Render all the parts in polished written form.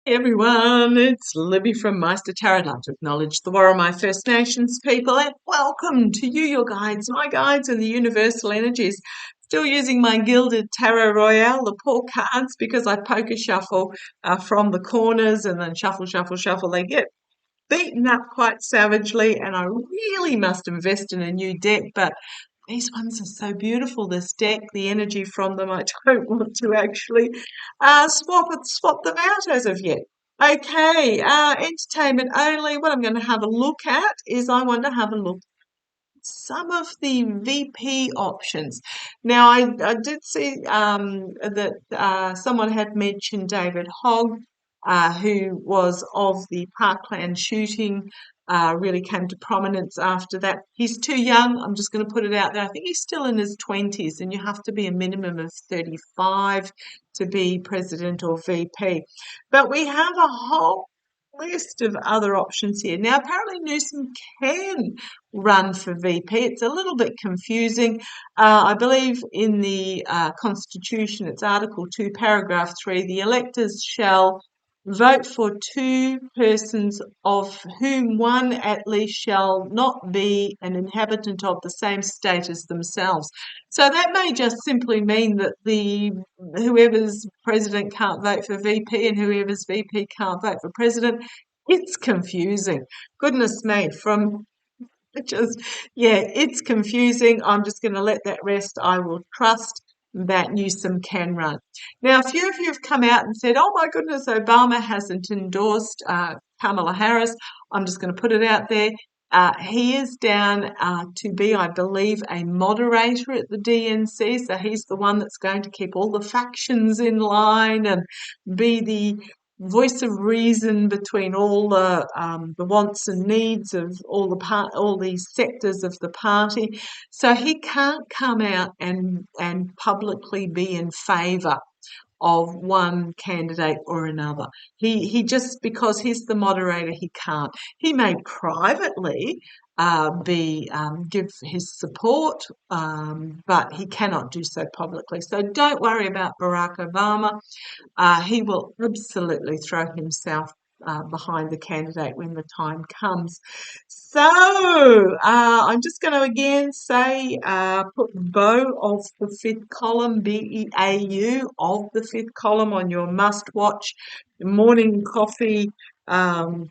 Hey everyone, it's Libby from maighstirtarot. I'd like to acknowledge the War of my First Nations people and welcome to you, your guides, my guides and the universal energies. Still using my gilded Tarot Royale, the poor cards, because I poker shuffle from the corners and then shuffle, shuffle, shuffle. They get beaten up quite savagely, and I really must invest in a new deck, but these ones are so beautiful, this deck, the energy from them. I don't want to actually swap them out as of yet. Okay, entertainment only. What I'm going to have a look at is I want to have a look at some of the VP options. Now, I did see that someone had mentioned David Hogg, who was of the Parkland shooting, really came to prominence after that. He's too young. I'm just going to put it out there. I think he's still in his 20s, and you have to be a minimum of 35 to be president or VP. But we have a whole list of other options here. Now, apparently Newsom can run for VP. It's a little bit confusing. I believe in the Constitution, it's Article 2, Paragraph 3, the electors shall vote for two persons of whom one at least shall not be an inhabitant of the same state as themselves. So that may just simply mean that whoever's president can't vote for VP and whoever's VP can't vote for president. It's confusing. Goodness me, it's confusing. I'm just going to let that rest. I will trust that Newsom can run. Now, a few of you have come out and said, oh my goodness, Obama hasn't endorsed Kamala Harris. I'm just going to put it out there. He is down to be, I believe, a moderator at the DNC. So he's the one that's going to keep all the factions in line and be the voice of reason between all the wants and needs of all these sectors of the party. So he can't come out and publicly be in favour of one candidate or another. He just, because he's the moderator, he can't. He may privately give his support, but he cannot do so publicly. So don't worry about Barack Obama. He will absolutely throw himself behind the candidate when the time comes. So I'm just going to again say, put Beau of the fifth column, BEAU of the fifth column on your must-watch morning coffee array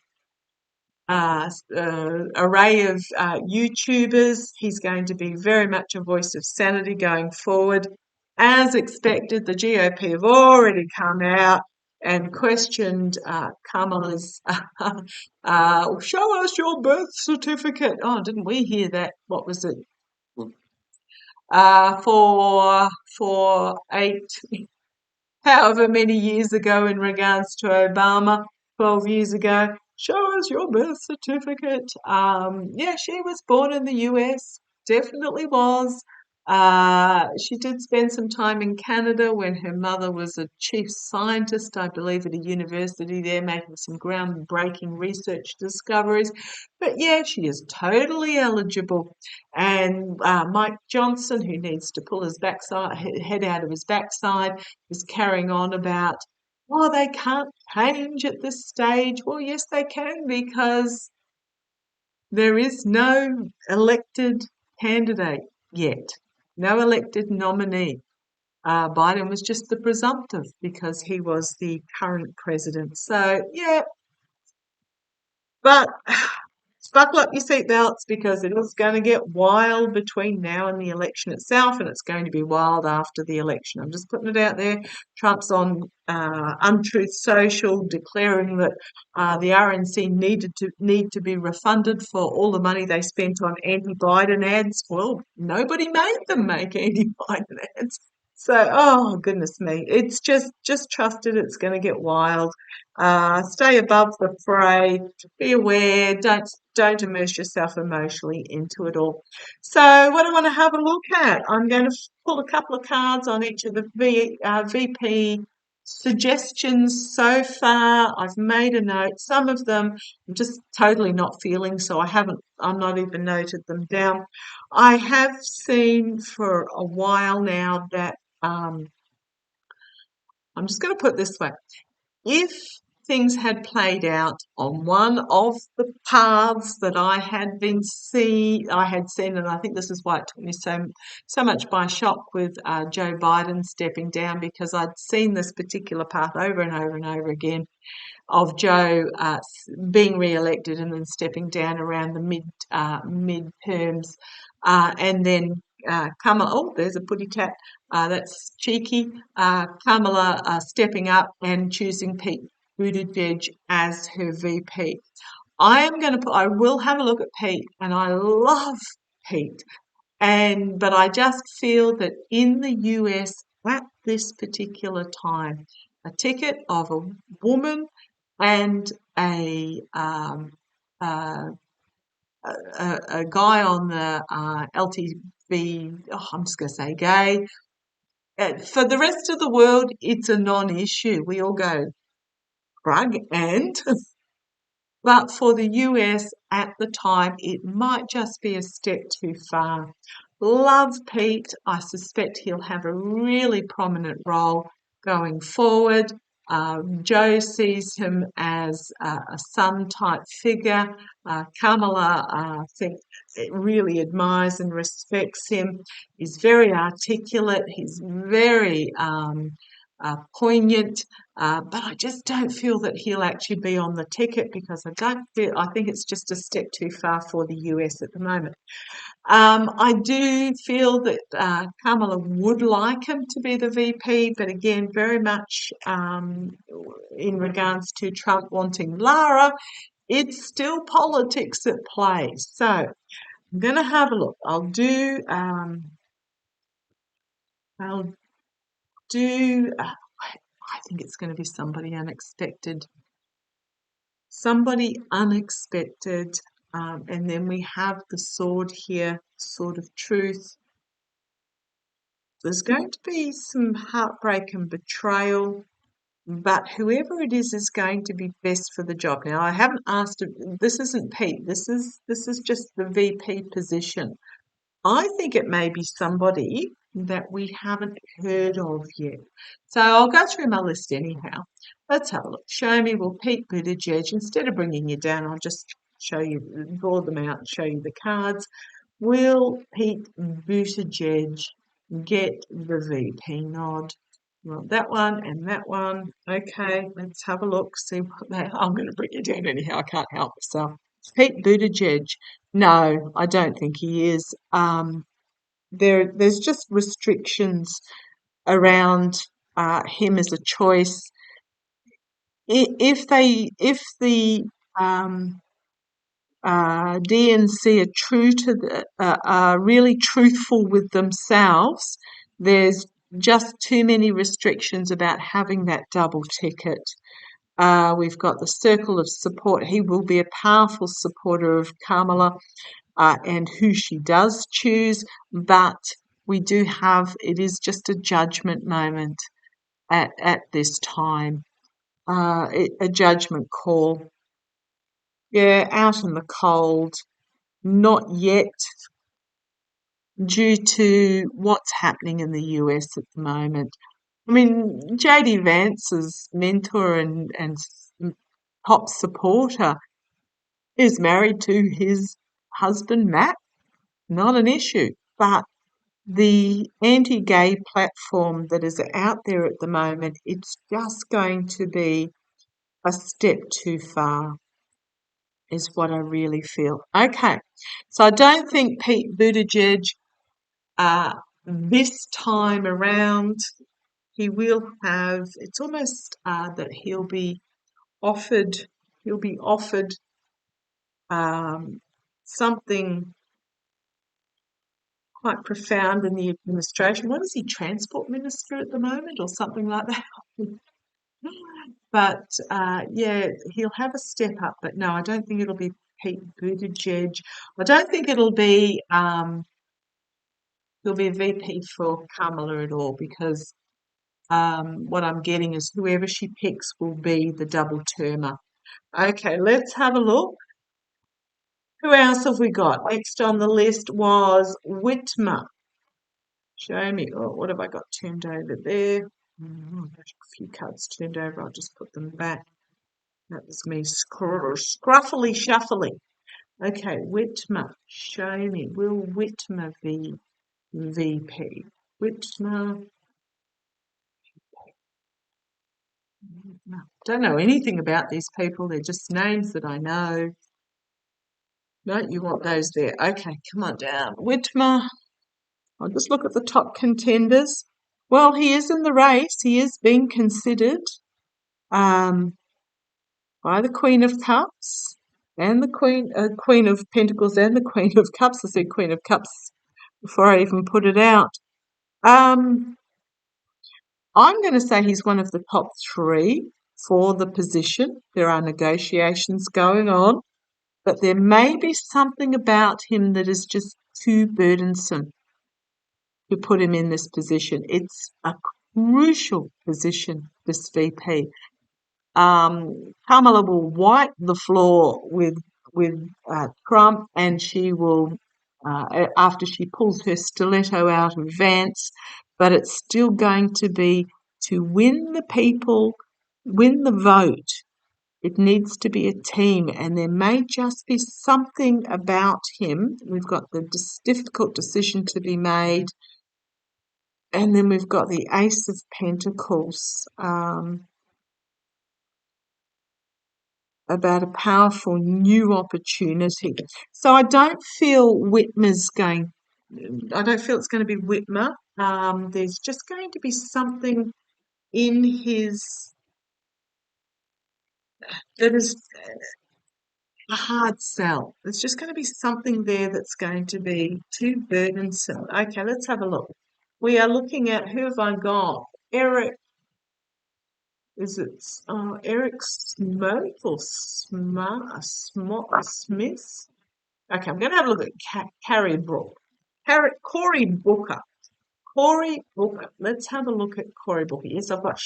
of YouTubers. He's going to be very much a voice of sanity going forward. As expected, the GOP have already come out and questioned Kamala's show us your birth certificate. Oh, didn't we hear that? What was it? For however many years ago in regards to Obama, 12 years ago. Show us your birth certificate. Yeah, she was born in the US, definitely was. She did spend some time in Canada when her mother was a chief scientist, I believe, at a university there, making some groundbreaking research discoveries. But yeah, she is totally eligible. And Mike Johnson, who needs to pull his head out of his backside, is carrying on about, oh, they can't change at this stage. Well, yes, they can, because there is no elected candidate yet, no elected nominee. Biden was just the presumptive because he was the current president. So, yeah, but buckle up your seatbelts because it is going to get wild between now and the election itself, and it's going to be wild after the election. I'm just putting it out there. Trump's on Untruth Social declaring that the RNC need to be refunded for all the money they spent on anti-Biden ads. Well, nobody made them make anti-Biden ads. So, oh goodness me, it's just trust it. It's going to get wild. Stay above the fray. Be aware. Don't immerse yourself emotionally into it all. So, what I want to have a look at, I'm going to pull a couple of cards on each of the VP suggestions so far. I've made a note. Some of them I'm just totally not feeling, so I'm not even noted them down. I have seen for a while now that I'm just going to put it this way. If things had played out on one of the paths that I had seen, and I think this is why it took me so much by shock with Joe Biden stepping down, because I'd seen this particular path over and over and over again of Joe being re-elected and then stepping down around the mid-terms, and then Kamala. Oh, there's a putty tat. That's cheeky. Kamala stepping up and choosing Pete Buttigieg as her VP. I will have a look at Pete, and I love Pete. But I just feel that in the US at this particular time, a ticket of a woman and uh, a guy on the LTV, I'm just going to say gay. For the rest of the world, it's a non-issue. We all go, drug and but for the US at the time, it might just be a step too far. Love Pete. I suspect he'll have a really prominent role going forward. Joe sees him as a son type figure. Kamala, I think, really admires and respects him. He's very articulate. He's very poignant. But I just don't feel that he'll actually be on the ticket, because I think it's just a step too far for the US at the moment. I do feel that Kamala would like him to be the VP, but again, very much in regards to Trump wanting Lara, it's still politics at play. So I'm going to have a look. I'll do. I think it's going to be somebody unexpected. Somebody unexpected. And then we have the sword here, sword of truth. There's going to be some heartbreak and betrayal, but whoever it is going to be best for the job. Now, I haven't asked. This isn't Pete. This is just the VP position. I think it may be somebody that we haven't heard of yet. So I'll go through my list anyhow. Let's have a look. Show me, will Pete Buttigieg, instead of bringing you down, I'll just draw them out and show you the cards. Will Pete Buttigieg get the VP nod? Well, that one and that one. Okay, let's have a look. See what I'm going to bring you down anyhow. I can't help myself. Pete Buttigieg. No, I don't think he is. There's just restrictions around him as a choice. If the DNC are really truthful with themselves, there's just too many restrictions about having that double ticket. We've got the circle of support. He will be a powerful supporter of Kamala and who she does choose, but it is just a judgment moment at this time, a judgment call. Yeah, out in the cold, not yet, due to what's happening in the US at the moment. I mean, JD Vance's mentor and top supporter is married to his husband, Matt. Not an issue. But the anti-gay platform that is out there at the moment, it's just going to be a step too far, is what I really feel. Okay, so I don't think Pete Buttigieg this time around, he will have, it's almost that he'll be offered something quite profound in the administration. What is he, transport minister at the moment or something like that? But yeah, he'll have a step up. But no, I don't think it'll be Pete Buttigieg. I don't think he'll be a VP for Kamala at all, because what I'm getting is whoever she picks will be the double termer. Okay, let's have a look. Who else have we got? Next on the list was Whitmer. Show me. Oh, what have I got turned over there? There's a few cards turned over. I'll just put them back. That was me scruffily shuffling. Okay, Whitmer, show me. Will Whitmer be VP? Whitmer. No, don't know anything about these people. They're just names that I know. No, you want those there. Okay, come on down. Whitmer. I'll just look at the top contenders. Well, he is in the race. He is being considered by the Queen of Cups and the Queen of Pentacles and the Queen of Cups. I said Queen of Cups before I even put it out. I'm going to say he's one of the top three for the position. There are negotiations going on, but there may be something about him that is just too burdensome to put him in this position. It's a crucial position, this VP. Kamala will wipe the floor with Trump, and she will, after she pulls her stiletto out of Vance, but it's still going to be to win the people, win the vote. It needs to be a team, and there may just be something about him. We've got the difficult decision to be made, and then we've got the Ace of Pentacles. About a powerful new opportunity. So I don't feel it's going to be Whitmer. There's just going to be something in his that is a hard sell. There's just going to be something there that's going to be too burdensome. Okay, let's have a look. We are looking at, who have I got? Eric. Is it Eric Smoke or Smith? Okay, I'm going to have a look at Corey Booker. Corey Booker. Let's have a look at Corey Booker. Yes, I've got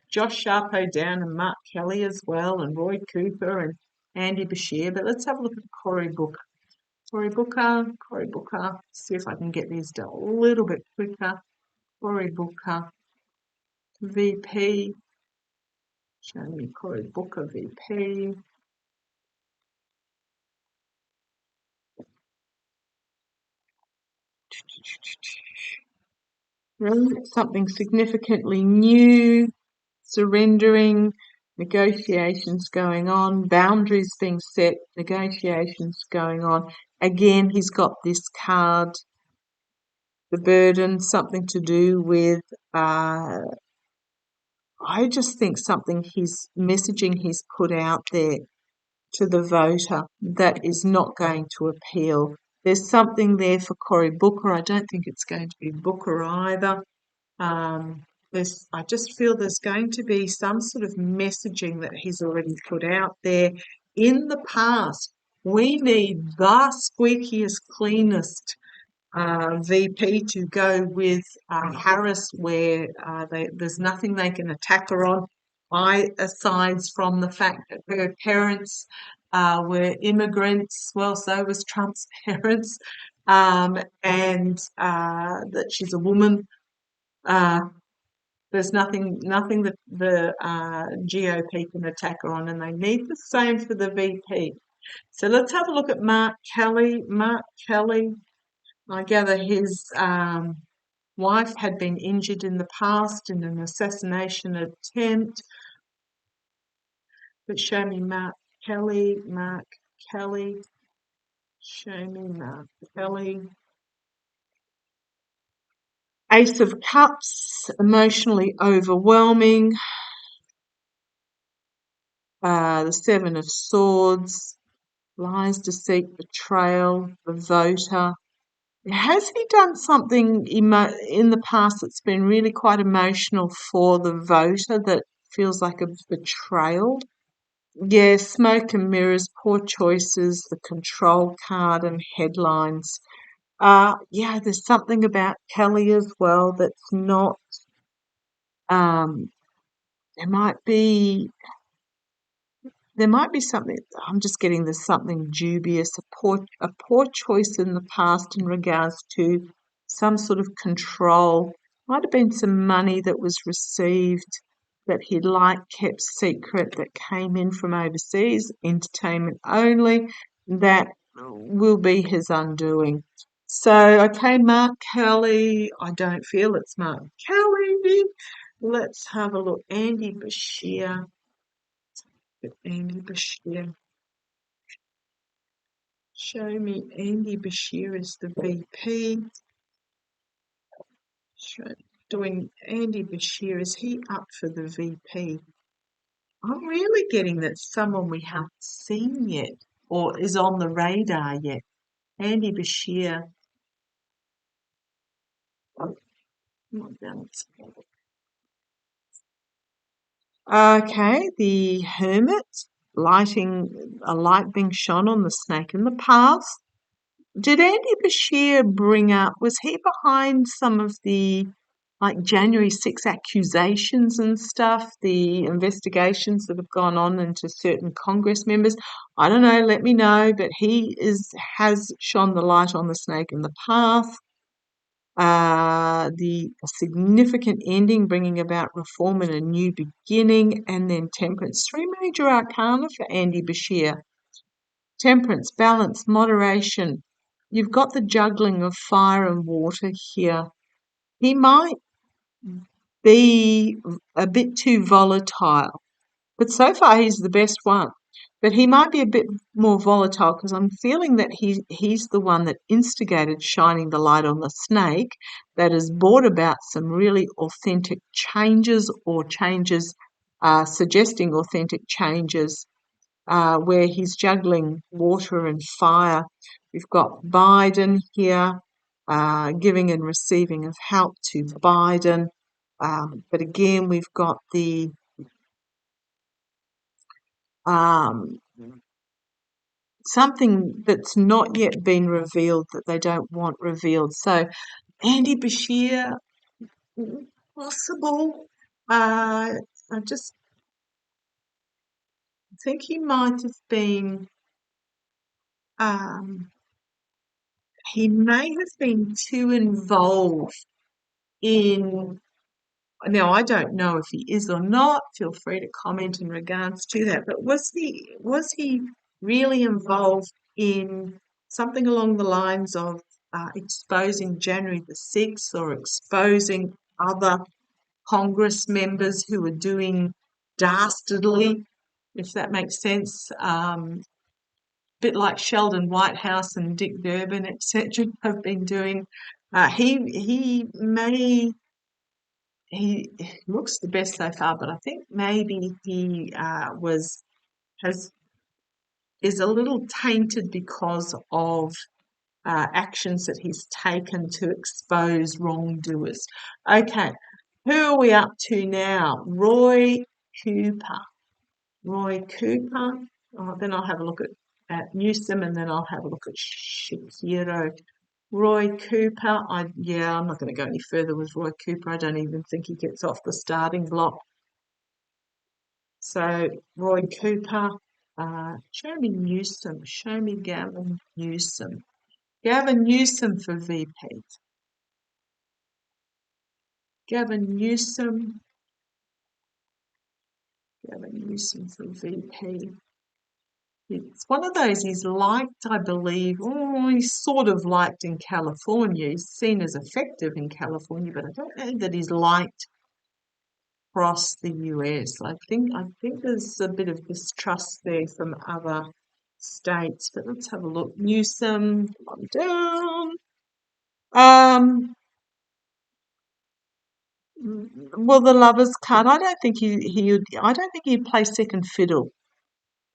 Josh Sharpo down and Mark Kelly as well, and Roy Cooper and Andy Bashir. But let's have a look at Corey Booker. Corey Booker. See if I can get these done a little bit quicker. Corey Booker, VP. Show me Corey Booker, VP. Something significantly new, surrendering, negotiations going on, boundaries being set, negotiations going on. Again, he's got this card, the burden, something to do with, I just think something messaging he's put out there to the voter that is not going to appeal. There's something there for Cory Booker. I don't think it's going to be Booker either. I just feel there's going to be some sort of messaging that he's already put out there in the past. We need the squeakiest, cleanest VP to go with Harris, where there's nothing they can attack her on, aside from the fact that her parents were immigrants. Well, so was Trump's parents, and that she's a woman. There's nothing that the GOP can attack her on, and they need the same for the VP. So let's have a look at Mark Kelly. Mark Kelly, I gather his wife had been injured in the past in an assassination attempt. But show me Mark Kelly. Show me Mark Kelly. Ace of Cups, emotionally overwhelming. The Seven of Swords, lies, deceit, betrayal, the voter. Has he done something in the past that's been really quite emotional for the voter that feels like a betrayal? Yeah, smoke and mirrors, poor choices, the control card and headlines. Yeah, there's something about Kelly as well that's not, there might be something, I'm just getting there's something dubious, a poor choice in the past in regards to some sort of control. Might have been some money that was received that he'd like kept secret that came in from overseas, entertainment only, that will be his undoing. So, okay, Mark Kelly, I don't feel it's Mark Kelly. Let's have a look. Andy Bashir. Andy Bashir. Show me Andy Bashir as the VP. Doing Andy Bashir, is he up for the VP? I'm really getting that someone we haven't seen yet or is on the radar yet. Andy Bashir. Oh, okay, the Hermit, lighting a light being shone on the snake in the path. Did Andy Bashir bring up, was he behind some of the like January 6 accusations and stuff, the investigations that have gone on into certain Congress members? I don't know, let me know, but he has shone the light on the snake in the path. The significant ending, bringing about reform and a new beginning, and then temperance. Three major arcana for Andy Bashir. Temperance, balance, moderation. You've got the juggling of fire and water here. He might be a bit too volatile, but so far he's the best one. But he might be a bit more volatile because I'm feeling that he's the one that instigated shining the light on the snake that has brought about some really authentic changes or changes, suggesting authentic changes where he's juggling water and fire. We've got Biden here, giving and receiving of help to Biden. But again, we've got the um, something that's not yet been revealed that they don't want revealed. So Andy Bashir, possible. I just think he might have been, he may have been too involved in. Now, I don't know if he is or not. Feel free to comment in regards to that. But was he really involved in something along the lines of exposing January the 6th or exposing other Congress members who were doing dastardly, if that makes sense? Bit like Sheldon Whitehouse and Dick Durbin, etc., have been doing. He looks the best so far, but I think maybe he has is a little tainted because of actions that he's taken to expose wrongdoers. Okay, who are we up to now? Roy Cooper. Roy Cooper. Oh, then I'll have a look at Newsom, and then I'll have a look at Shapiro. Roy Cooper, I'm not going to go any further with Roy Cooper. I don't even think he gets off the starting block. So, Roy Cooper, show me Newsom, show me Gavin Newsom. Gavin Newsom for VP. Gavin Newsom. Gavin Newsom for VP. It's one of those he's liked, I believe. Oh, he's sort of liked in California. He's seen as effective in California, but I don't know that he's liked across the US. I think there's a bit of distrust there from other states. But let's have a look. Newsom, come on down. Well, the lovers card. I don't think I don't think he'd play second fiddle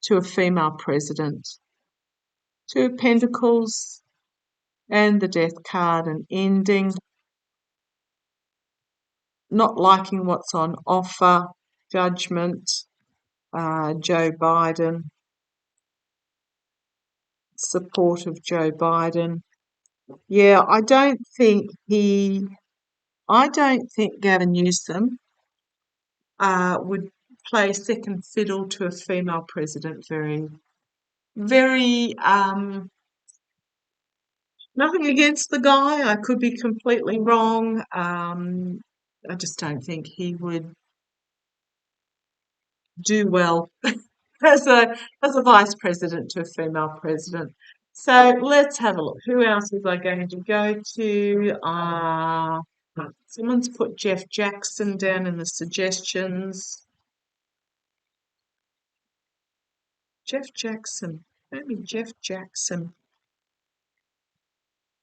to a female president. Two of Pentacles and the Death card, and ending. Not liking what's on offer. Judgment. Joe Biden. Support of Joe Biden. Yeah, I don't think Gavin Newsom would play second fiddle to a female president very, very, nothing against the guy. I could be completely wrong. I just don't think he would do well as a vice president to a female president. So let's have a look. Who else was I going to go to? Someone's put Jeff Jackson down in the suggestions. Jeff Jackson. Maybe Jeff Jackson.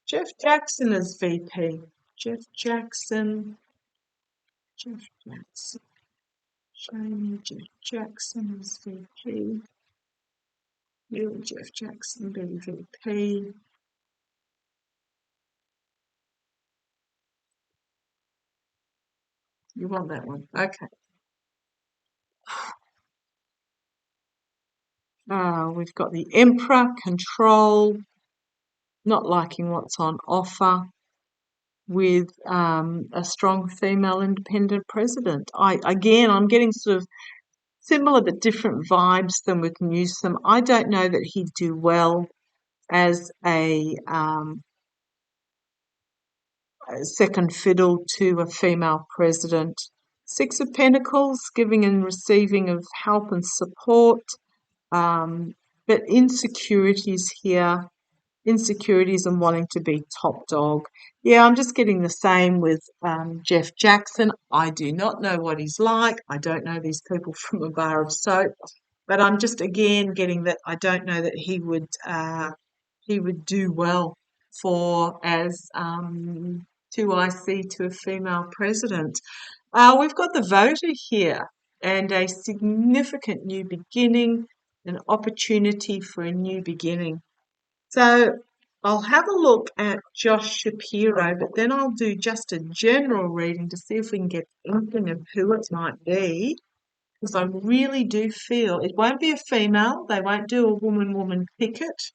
Jeff Jackson is VP. Jeff Jackson. Jeff Jackson. Show me Jeff Jackson as VP. Will Jeff Jackson be VP? You want that one? Okay. We've got the Emperor, control, not liking what's on offer, with a strong female independent president. I'm getting sort of similar but different vibes than with Newsom. I don't know that he'd do well as a second fiddle to a female president. Six of Pentacles, giving and receiving of help and support, but insecurities here. Insecurities and wanting to be top dog. Yeah, I'm just getting the same with Jeff Jackson. I do not know what he's like. I don't know these people from a bar of soap, but I'm just again getting that I don't know that he would do well for as 2IC to a female president. We've got the voter here and a significant new beginning, an opportunity for a new beginning. So I'll have a look at Josh Shapiro, but then I'll do just a general reading to see if we can get anything of who it might be. Because I really do feel it won't be a female. They won't do a woman ticket.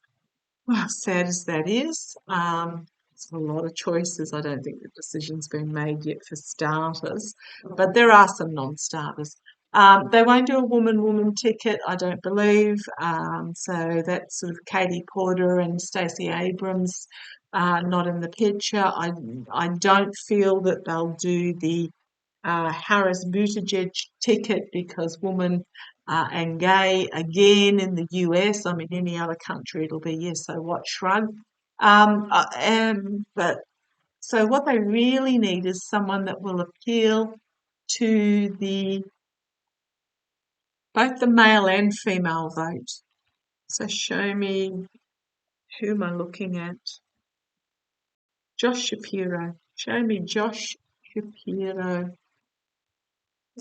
Well, sad as that is, it's a lot of choices. I don't think the decision's been made yet for starters, but there are some non-starters. They won't do a woman ticket, I don't believe. So that's sort of Katie Porter and Stacey Abrams not in the picture. I don't feel that they'll do the Harris Buttigieg ticket because woman and gay again in the US. I mean, any other country it'll be yes, so what, shrug. But so what they really need is someone that will appeal to the both the male and female vote. So show me, who am I looking at? Josh Shapiro. Show me Josh Shapiro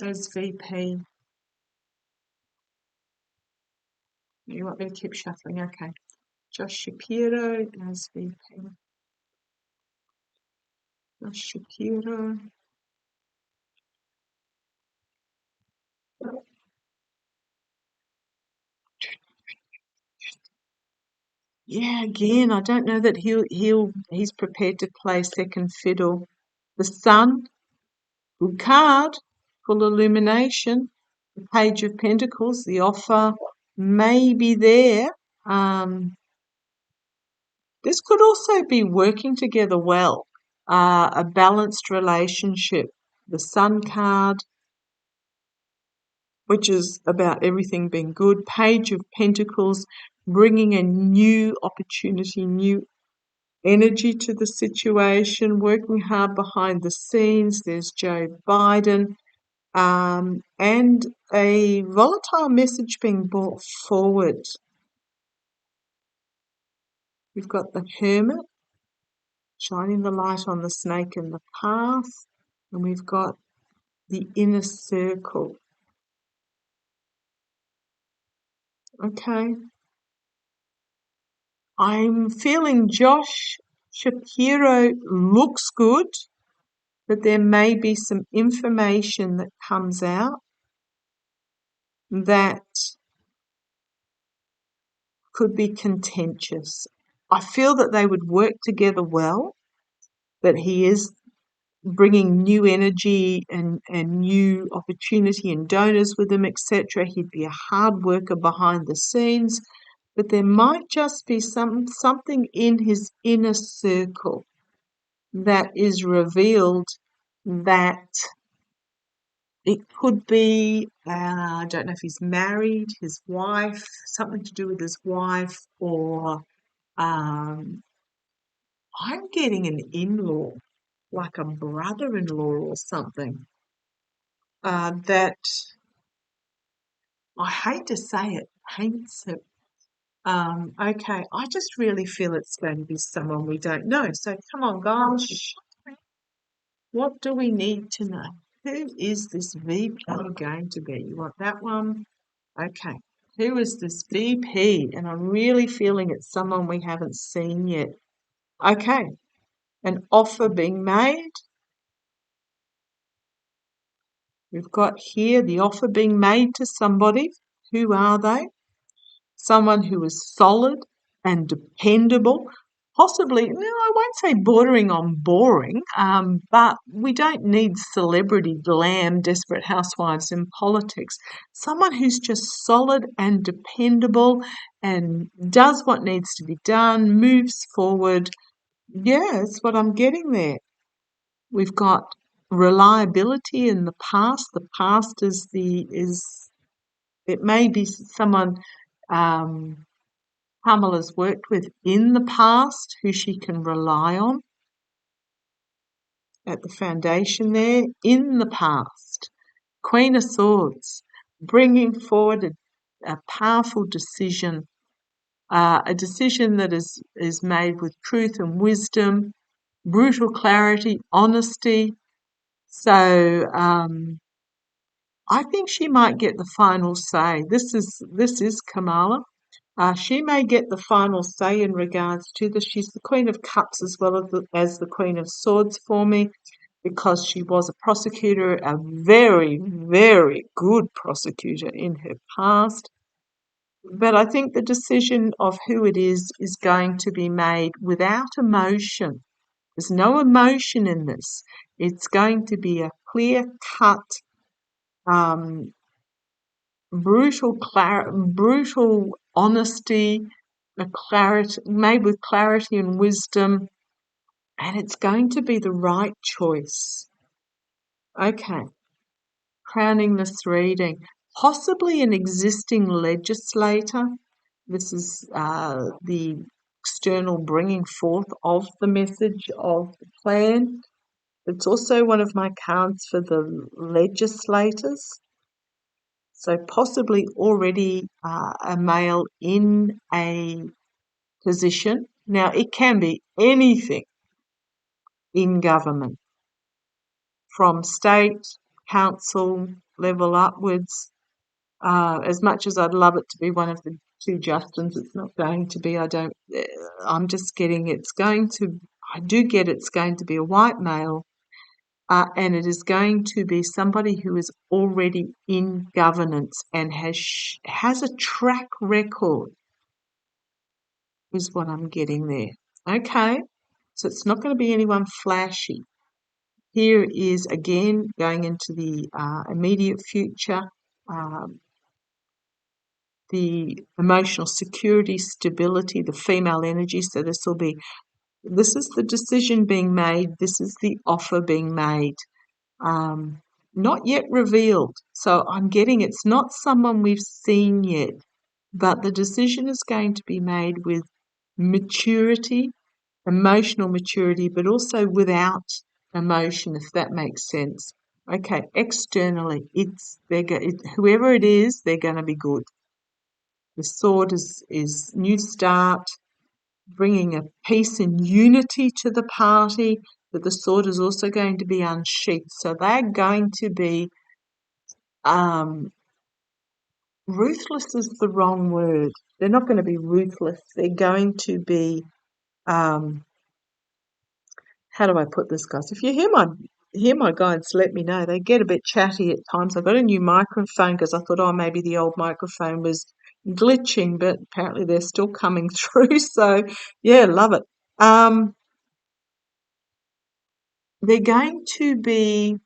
as VP. You want me to keep shuffling? Okay. Josh Shapiro as VP. Josh Shapiro. Yeah, again, I don't know that he's prepared to play second fiddle. The Sun, good card, full illumination. The Page of Pentacles, the offer may be there. This could also be working together well, a balanced relationship. The Sun card, which is about everything being good. Page of Pentacles, bringing a new opportunity, new energy to the situation, working hard behind the scenes. There's Joe Biden, and a volatile message being brought forward. We've got the Hermit, shining the light on the snake in the path, and we've got the Inner Circle. Okay. I'm feeling Josh Shapiro looks good, but there may be some information that comes out that could be contentious. I feel that they would work together well, that he is bringing new energy and new opportunity and donors with him, etc. He'd be a hard worker behind the scenes, but there might just be something in his inner circle that is revealed that It could be, I don't know if he's married, his wife, something to do with his wife, or um, I'm getting an in-law, like a brother-in-law or something. That I hate to say it, hates him. Okay, I just really feel it's going to be someone we don't know. So come on, guys, what do we need to know? Who is this VP going to be? You want that one? Okay. Who is this VP? And I'm really feeling it's someone we haven't seen yet. Okay. An offer being made. We've got here the offer being made to somebody. Who are they? Someone who is solid and dependable, possibly, no, I won't say bordering on boring, but we don't need celebrity glam, desperate housewives in politics. Someone who's just solid and dependable and does what needs to be done, moves forward. Yeah, that's what I'm getting there. We've got reliability in the past. The past is it may be someone Pamela's worked with in the past who she can rely on at the foundation there in the past. Queen of Swords, bringing forward a powerful decision, a decision that is made with truth and wisdom, brutal clarity, honesty. So I think she might get the final say. This is Kamala. She may get the final say in regards to this. She's the Queen of Cups as well as the Queen of Swords for me, because she was a prosecutor, a very, very good prosecutor in her past. But I think the decision of who it is going to be made without emotion. There's no emotion in this. It's going to be a clear cut, um, brutal honesty, a clarity made with clarity and wisdom, and it's going to be the right choice. Okay, crowning this reading, possibly an existing legislator. This is the external bringing forth of the message of the plan. It's also one of my cards for the legislators. So possibly already a male in a position. Now, it can be anything in government, from state, council level upwards. As much as I'd love it to be one of the two Justins, it's not going to be. I'm just getting I do get it's going to be a white male, and it is going to be somebody who is already in governance and has a track record, is what I'm getting there. Okay, so it's not going to be anyone flashy. Here is again going into the immediate future, um, the emotional security, stability, the female energy. So this is the decision being made. This is the offer being made. Not yet revealed. So I'm getting it's not someone we've seen yet, but the decision is going to be made with maturity, emotional maturity, but also without emotion, if that makes sense. Okay, externally, whoever it is, they're going to be good. The sword is new start, bringing a peace and unity to the party, but the sword is also going to be unsheathed. So they're going to be, ruthless is the wrong word. They're not going to be ruthless. They're going to be, how do I put this, guys? If you hear my guides, let me know. They get a bit chatty at times. I got a new microphone because I thought, maybe the old microphone was glitching, but apparently they're still coming through. So yeah, love it. They're going to be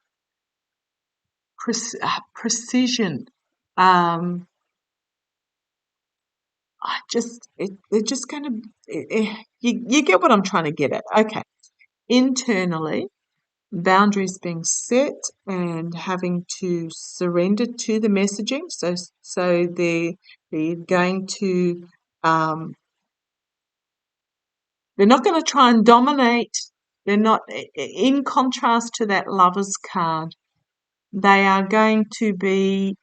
precision. They're just going to. You get what I'm trying to get at. Okay, internally. boundaries being set and having to surrender to the messaging. So they're going to they're not going to try and dominate. They're not, in contrast to that Lovers card, they are going to be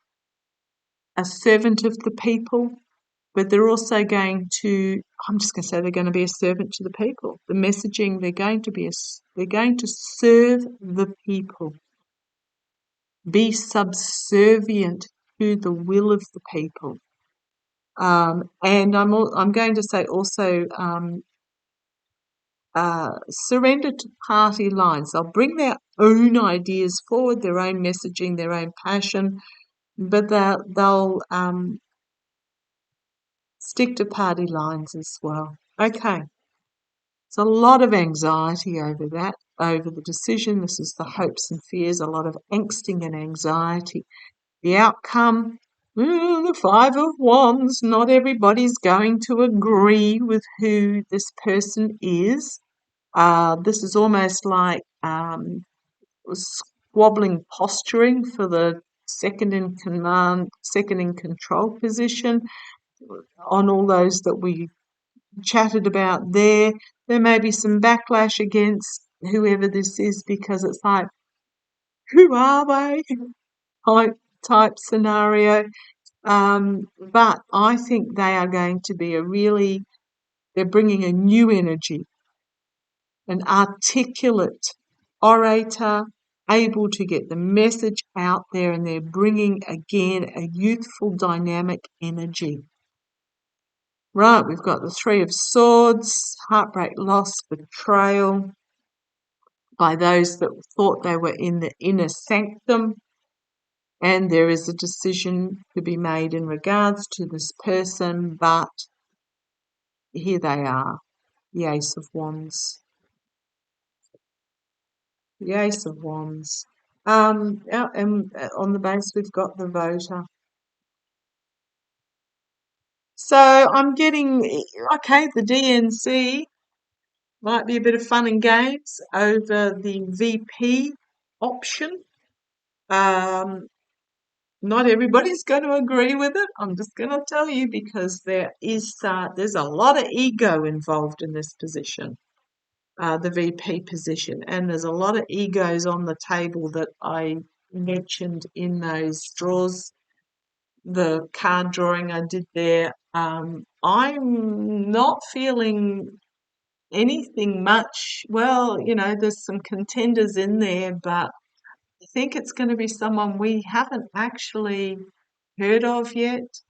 a servant of the people, but they're also going to, I'm just going to say they're going to be a servant to the people. The messaging, they're going to serve the people. Be subservient to the will of the people. And I'm going to say also surrender to party lines. They'll bring their own ideas forward, their own messaging, their own passion, but they'll stick to party lines as well. Okay, it's a lot of anxiety over that, over the decision. This is the hopes and fears, a lot of angsting and anxiety. The outcome, the Five of Wands. Not everybody's going to agree with who this person is. This is almost like squabbling posturing for the second in command, second in control position on all those that we chatted about there. There may be some backlash against whoever this is because it's like, who are they? Type scenario. But I think they are going to be they're bringing a new energy, an articulate orator, able to get the message out there, and they're bringing again a youthful, dynamic energy. Right, we've got the Three of Swords, heartbreak, loss, betrayal by those that thought they were in the inner sanctum, and there is a decision to be made in regards to this person, but here they are, the Ace of Wands. The Ace of Wands. And on the base, we've got the voter. So I'm getting, okay, the DNC might be a bit of fun and games over the VP option. Not everybody's going to agree with it. I'm just going to tell you because there's a lot of ego involved in this position. The VP position, and there's a lot of egos on the table that I mentioned in those draws, the card drawing I did there. I'm not feeling anything much. Well, there's some contenders in there, but I think it's going to be someone we haven't actually heard of yet.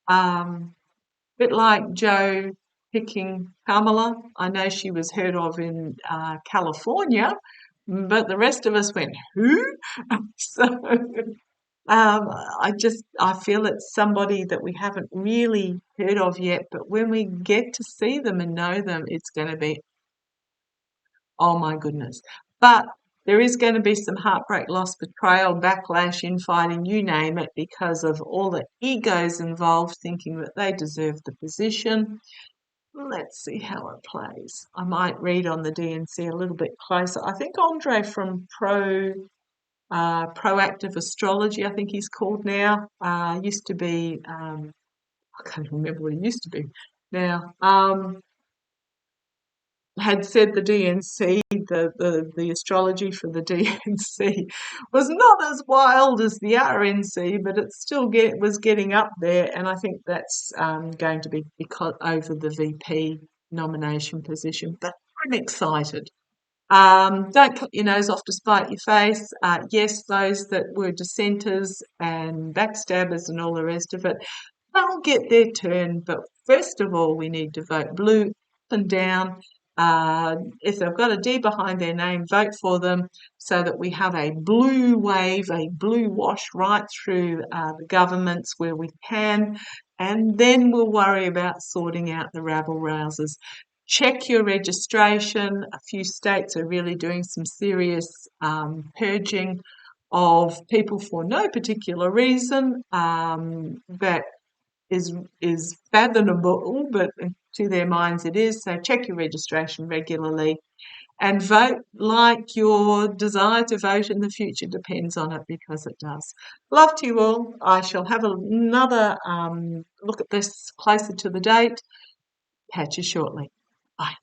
Bit like Joe picking Kamala. I know she was heard of in California, but the rest of us went, who? So I feel it's somebody that we haven't really heard of yet, but when we get to see them and know them, it's going to be, oh my goodness. But there is going to be some heartbreak, loss, betrayal, backlash, infighting, you name it, because of all the egos involved thinking that they deserve the position. Let's see how it plays. I might read on the DNC a little bit closer. I think Andre from Proactive Astrology, I think he's called now, used to be, I can't remember what he used to be now, had said the DNC, the astrology for the DNC was not as wild as the RNC, but it still was getting up there, and I think that's going to be because over the VP nomination position. But I'm excited. Don't cut your nose off to spite your face. Yes, those that were dissenters and backstabbers and all the rest of it, they'll get their turn. But first of all, we need to vote blue up and down. If they've got a D behind their name, vote for them so that we have a blue wave, a blue wash right through the governments where we can. And then we'll worry about sorting out the rabble-rousers. Check your registration. A few states are really doing some serious purging of people for no particular reason. That is fathomable, but to their minds it is. So check your registration regularly. and vote like your desire to vote in the future depends on it, because it does. Love to you all. I shall have another look at this closer to the date. Catch you shortly. Bye.